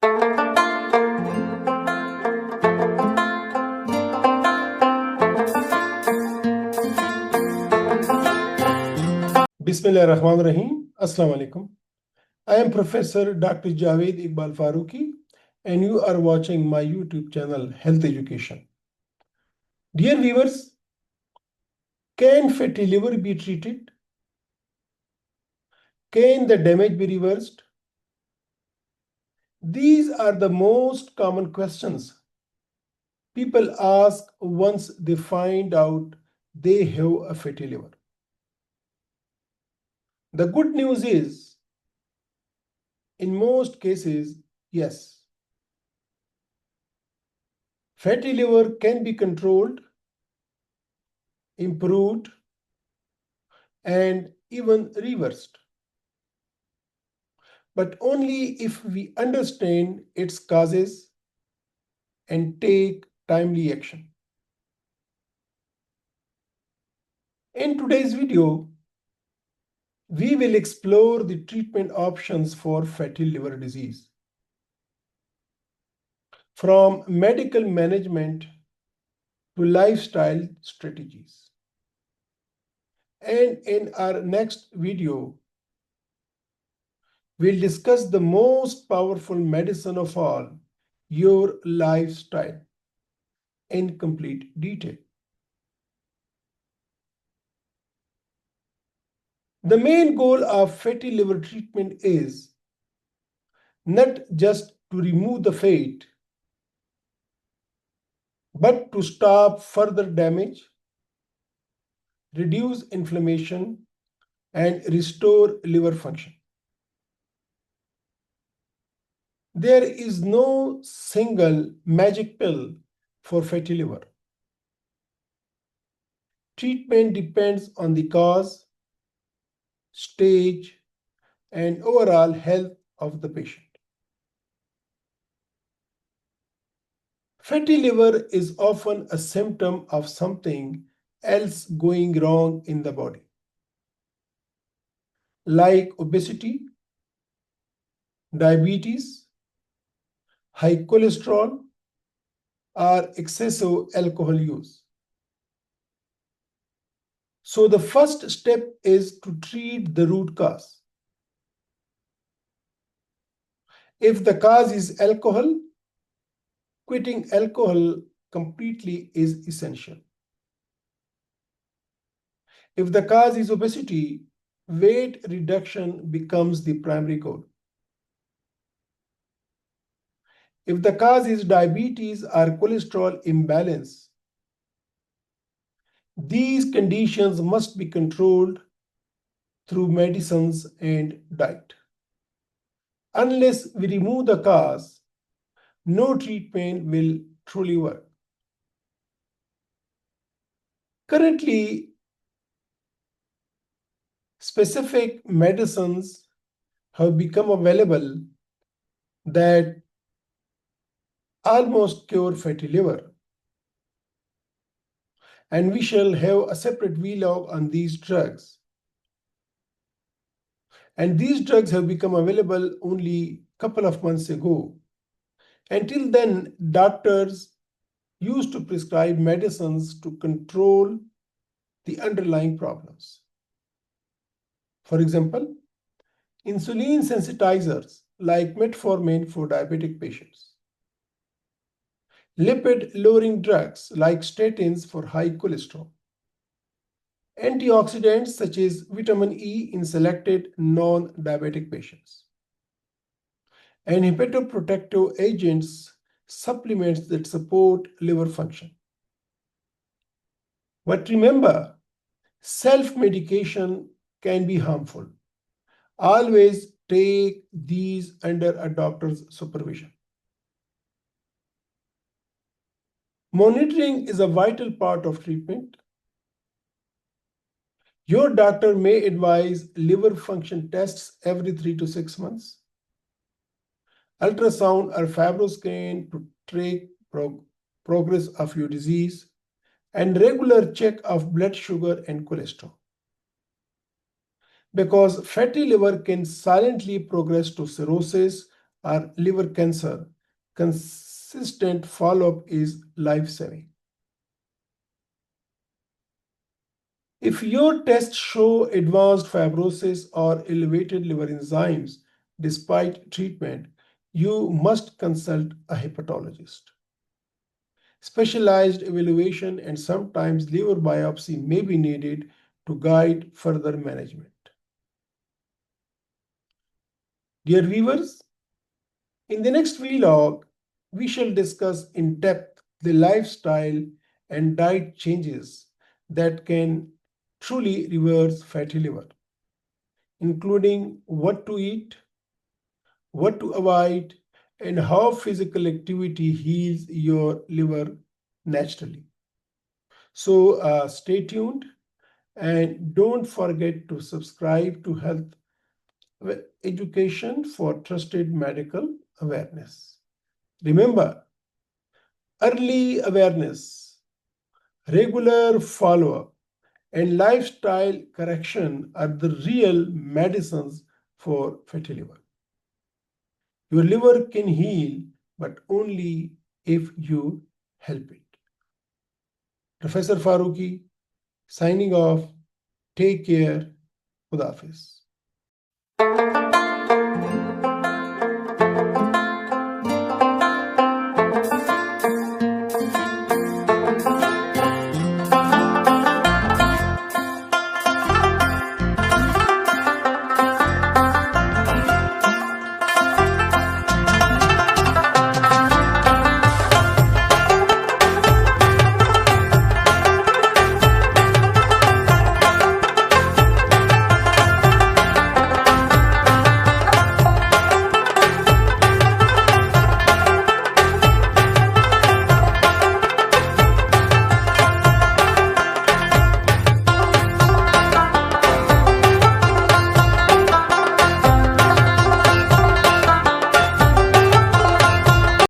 Bismillahirrahmanirrahim. Assalamu alaikum. I am Professor Dr. Javed Iqbal FAROOQI, and you are watching my YouTube channel Health Education. Dear viewers, can fatty liver be treated? Can the damage be reversed? These are the most common questions people ask once they find out they have a fatty liver. The good news is, in most cases, yes. Fatty liver can be controlled, improved, and even reversed, but only if we understand its causes and take timely action. In today's video, we will explore the treatment options for fatty liver disease, from medical management to lifestyle strategies. And in our next video, we'll discuss the most powerful medicine of all, your lifestyle, in complete detail. The main goal of fatty liver treatment is not just to remove the fat, but to stop further damage, reduce inflammation, and restore liver function. There is no single magic pill for fatty liver. Treatment depends on the cause, stage, and overall health of the patient. Fatty liver is often a symptom of something else going wrong in the body, like obesity, diabetes, high cholesterol, or excessive alcohol use. So the first step is to treat the root cause. If the cause is alcohol, quitting alcohol completely is essential. If the cause is obesity, weight reduction becomes the primary goal. If the cause is diabetes or cholesterol imbalance, these conditions must be controlled through medicines and diet. Unless we remove the cause, no treatment will truly work. Currently, specific medicines have become available that almost cure fatty liver, and we shall have a separate vlog on these drugs. And these drugs have become available only a couple of months ago. Until then, doctors used to prescribe medicines to control the underlying problems. For example, insulin sensitizers like metformin for diabetic patients, lipid-lowering drugs like statins for high cholesterol, antioxidants such as vitamin E in selected non-diabetic patients, and hepatoprotective agents, supplements that support liver function. But remember, self-medication can be harmful. Always take these under a doctor's supervision. Monitoring is a vital part of treatment. Your doctor may advise liver function tests every 3 to 6 months, ultrasound or fibroscan to track progress of your disease, and regular check of blood sugar and cholesterol. Because fatty liver can silently progress to cirrhosis or liver cancer, consistent follow-up is life-saving. If your tests show advanced fibrosis or elevated liver enzymes despite treatment, you must consult a hepatologist. Specialized evaluation and sometimes liver biopsy may be needed to guide further management. Dear viewers, in the next vlog, we shall discuss in depth the lifestyle and diet changes that can truly reverse fatty liver, including what to eat, what to avoid, and how physical activity heals your liver naturally. So stay tuned and don't forget to subscribe to Health Education for trusted medical awareness. Remember, early awareness, regular follow-up, and lifestyle correction are the real medicines for fatty liver. Your liver can heal, but only if you help it. Professor Farooqi, signing off. Take care. Khuda Hafiz.